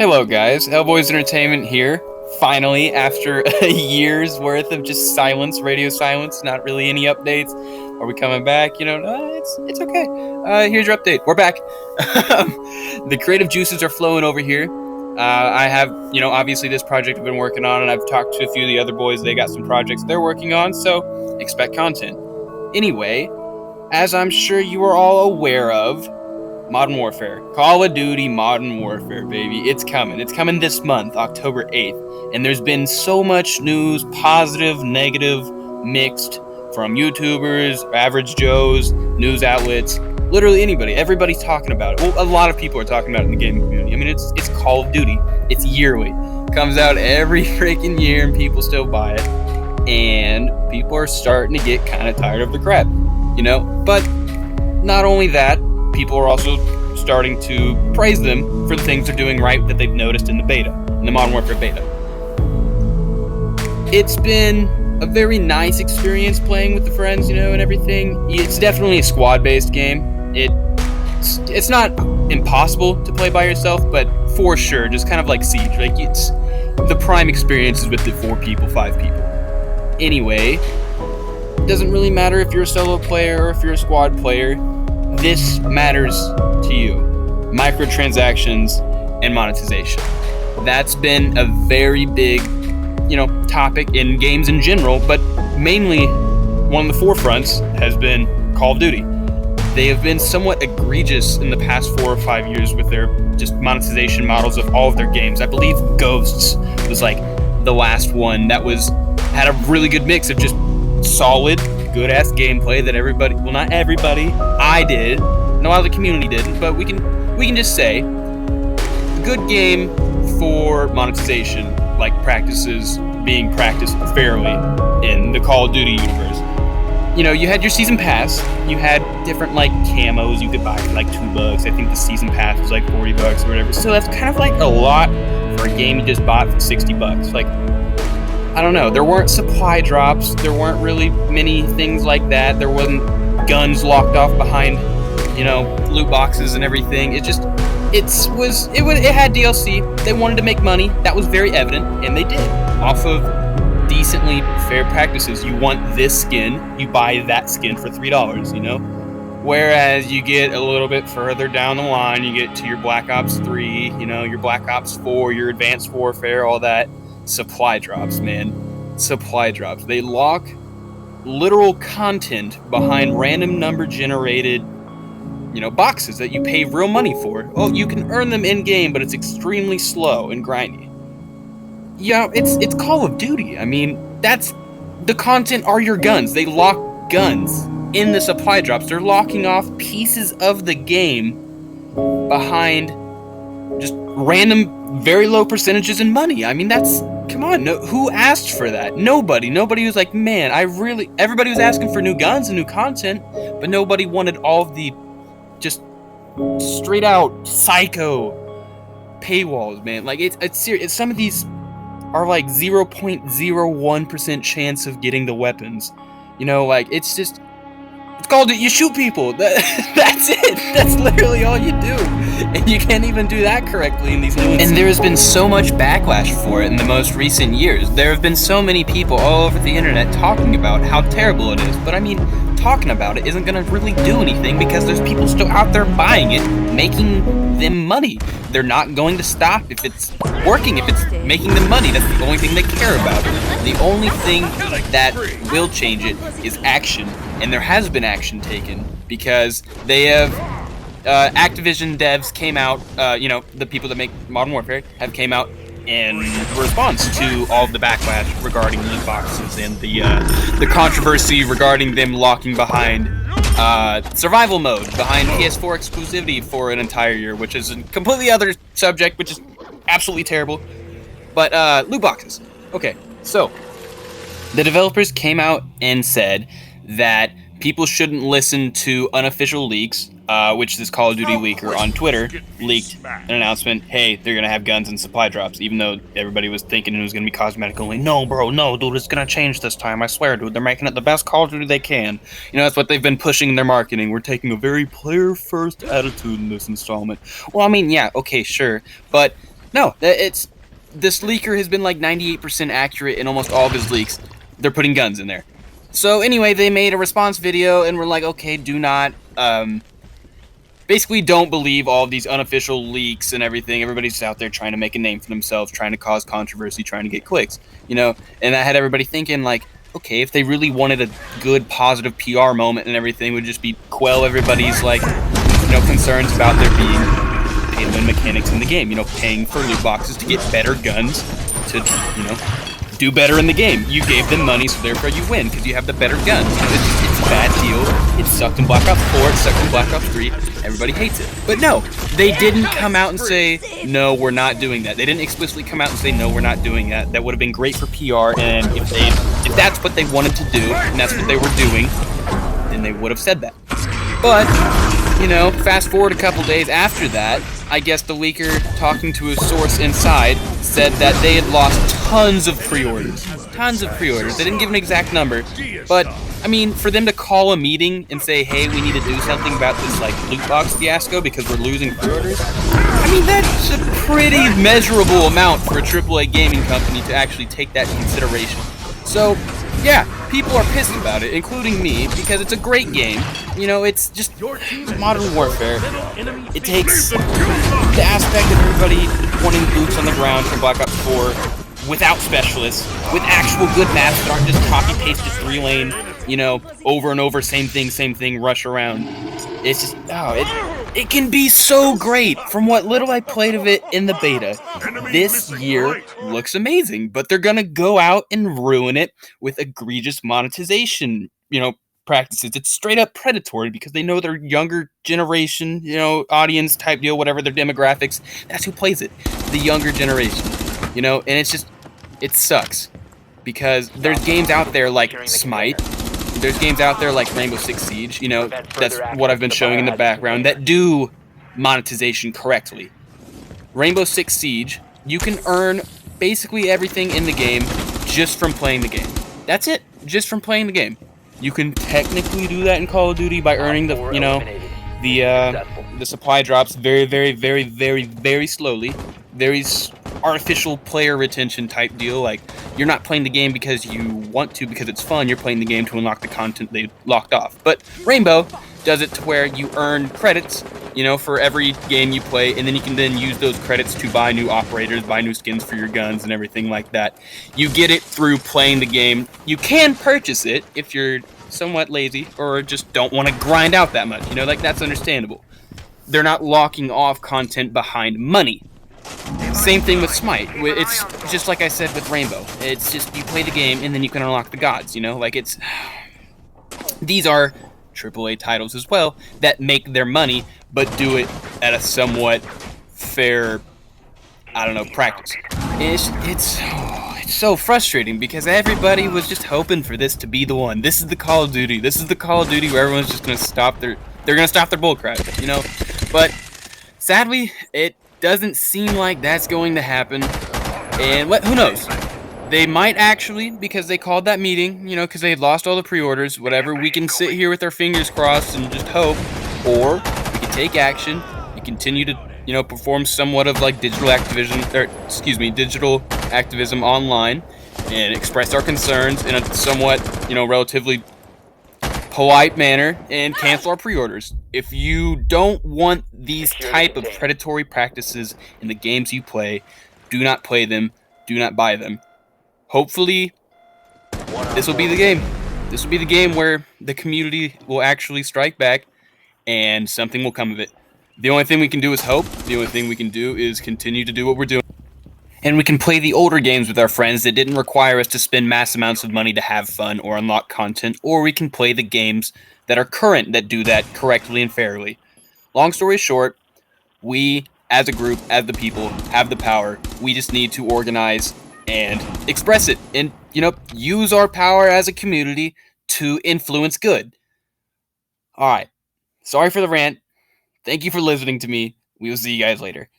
Hello, guys. Hellboys Entertainment here. Finally, after a year's worth of just silence, radio silence, not really any updates. Are we coming back? It's okay. Here's your update. We're back. The creative juices are flowing over here. I have, obviously this project I've been working on, and I've talked to a few of the other boys. They got some projects they're working on, so expect content. Anyway, as I'm sure you are all aware of, Modern Warfare. Call of Duty Modern Warfare, baby. It's coming. It's coming this month, October 8th. And there's been so much news, positive, negative, mixed, from YouTubers, average Joes, news outlets, literally anybody. Everybody's talking about it. Well, a lot of people are talking about it in the gaming community. I mean, it's Call of Duty. It's yearly. Comes out every freaking year and people still buy it. And people are starting to get kind of tired of the crap, But not only that, people are also starting to praise them for the things they're doing right that they've noticed in the Modern Warfare beta. It's been a very nice experience playing with the friends, and everything. It's definitely a squad-based game. It's not impossible to play by yourself, but for sure, just kind of like Siege. Like, it's the prime experience is with the 4 people, 5 people. Anyway, it doesn't really matter if you're a solo player or if you're a squad player. This matters to you. Microtransactions and monetization. That's been a very big, topic in games in general, but mainly one of the forefronts has been Call of Duty. They have been somewhat egregious in the past 4 or 5 years with their just monetization models of all of their games. I believe Ghosts was like the last one that had a really good mix of just solid, good-ass gameplay that everybody, well, not everybody, I did, and a lot of the community didn't, but we can just say, good game for monetization, like practices being practiced fairly in the Call of Duty universe. You had your season pass, you had different, camos you could buy for, $2. I think the season pass was, $40 or whatever, so that's kind of, a lot for a game you just bought for $60. I don't know, there weren't supply drops, there weren't really many things like that, there wasn't guns locked off behind, loot boxes and everything. It had DLC, they wanted to make money, that was very evident, and they did, off of decently fair practices. You want this skin, you buy that skin for $3, Whereas you get a little bit further down the line, you get to your Black Ops 3, your Black Ops 4, your Advanced Warfare, all that. Supply drops, man. Supply drops. They lock literal content behind random number generated, boxes that you pay real money for. Oh, you can earn them in game, but it's extremely slow and grindy. It's Call of Duty. I mean, that's the content are your guns. They lock guns in the supply drops. They're locking off pieces of the game behind just random, very low percentages in money. I mean, come on, who asked for that? Nobody was like, man, everybody was asking for new guns and new content, but nobody wanted all of the just straight out psycho paywalls, man. It's serious. Some of these are 0.01% chance of getting the weapons. It's called you shoot people. That's it. That's literally all you do. And you can't even do that correctly in these new ones. And there has been so much backlash for it in the most recent years. There have been so many people all over the internet talking about how terrible it is. But I mean, talking about it isn't going to really do anything because there's people still out there buying it, making them money. They're not going to stop if it's working, if it's making them money. That's the only thing they care about. The only thing that will change it is action. And there has been action taken because they have Activision devs came out, the people that make Modern Warfare have came out in response to all of the backlash regarding loot boxes and the controversy regarding them locking behind survival mode, behind PS4 exclusivity for an entire year, which is a completely other subject, which is absolutely terrible. But loot boxes. Okay, so the developers came out and said that people shouldn't listen to unofficial leaks, which this Call of Duty leaker on Twitter leaked an announcement, hey, they're going to have guns and supply drops, even though everybody was thinking it was going to be cosmetic only. No, bro, no, dude, it's going to change this time, I swear, dude. They're making it the best Call of Duty they can. That's what they've been pushing in their marketing. We're taking a very player-first attitude in this installment. Well, I mean, yeah, okay, sure, but No, it's this leaker has been like 98% accurate in almost all of his leaks. They're putting guns in there. So anyway, they made a response video and we're like, okay, do not basically don't believe all of these unofficial leaks and everything. Everybody's out there trying to make a name for themselves, trying to cause controversy, trying to get clicks, you know? And that had everybody thinking, like, okay, if they really wanted a good, positive PR moment and everything, would just be quell everybody's, like, you know, concerns about there being pay-to-win mechanics in the game. You know, paying for loot boxes to get better guns to, you know, do better in the game. You gave them money, so therefore you win, because you have the better guns. You know, it's a bad deal. It sucked in Black Ops 4, it sucked in Black Ops 3. Everybody hates it. But no, they didn't come out and say, no, we're not doing that. They didn't explicitly come out and say, no, we're not doing that. That would have been great for PR, and if that's what they wanted to do, and that's what they were doing, then they would have said that. But, you know, fast forward a couple days after that, I guess the leaker, talking to a source inside, said that they had lost tons of pre-orders. Tons of pre-orders. They didn't give an exact number, but, I mean, for them to call a meeting and say, hey, we need to do something about this, like, loot box fiasco because we're losing pre-orders, I mean, that's a pretty measurable amount for a AAA gaming company to actually take that into consideration. So, yeah, people are pissed about it, including me, because it's a great game. You know, it's just Modern Warfare. It takes the aspect of everybody wanting boots on the ground from Black Ops 4 without specialists, with actual good maps that aren't just copy-pasted 3-lane, you know, over and over, same thing, rush around. It's just, it can be so great. From what little I played of it in the beta, this year looks amazing, but they're gonna go out and ruin it with egregious monetization, you know, practices. It's straight up predatory because they know their younger generation, you know, audience type deal, whatever their demographics, that's who plays it, the younger generation, you know, and it's just, it sucks because there's games out there like Smite. There's games out there like Rainbow Six Siege, you know, that's what I've been showing in the background, that do monetization correctly. Rainbow Six Siege, you can earn basically everything in the game just from playing the game. That's it, just from playing the game. You can technically do that in Call of Duty by earning the, you know, the supply drops very slowly. Very artificial player retention type deal. Like, you're not playing the game because you want to, because it's fun. You're playing the game to unlock the content they locked off. But Rainbow does it to where you earn credits, you know, for every game you play, and then you can then use those credits to buy new operators, buy new skins for your guns and everything like that. You get it through playing the game. You can purchase it if you're somewhat lazy or just don't want to grind out that much, you know, like, that's understandable. They're not locking off content behind money. Same thing with Smite. It's just like I said with Rainbow. It's just you play the game and then you can unlock the gods, you know? Like, it's... These are AAA titles as well that make their money, but do it at a somewhat fair, I don't know, practice. It's so frustrating because everybody was just hoping for this to be the one. This is the Call of Duty. This is the Call of Duty where everyone's just gonna stop their... They're gonna stop their bullcrap, you know? But sadly, it doesn't seem like that's going to happen. And who knows? They might actually, because they called that meeting, you know, because they had lost all the pre-orders, whatever. We can sit here with our fingers crossed and just hope, or we can take action and continue to, you know, perform somewhat of like digital activism online and express our concerns in a somewhat, you know, relatively polite manner and cancel our pre-orders. If you don't want these type of predatory practices in the games you play, do not play them, do not buy them. Hopefully, this will be the game. This will be the game where the community will actually strike back and something will come of it. The only thing we can do is hope. The only thing we can do is continue to do what we're doing. And we can play the older games with our friends that didn't require us to spend mass amounts of money to have fun or unlock content, or we can play the games that are current that do that correctly and fairly. Long story short, we, as a group, as the people, have the power. We just need to organize and express it and, you know, use our power as a community to influence good. Alright, sorry for the rant. Thank you for listening to me. We will see you guys later.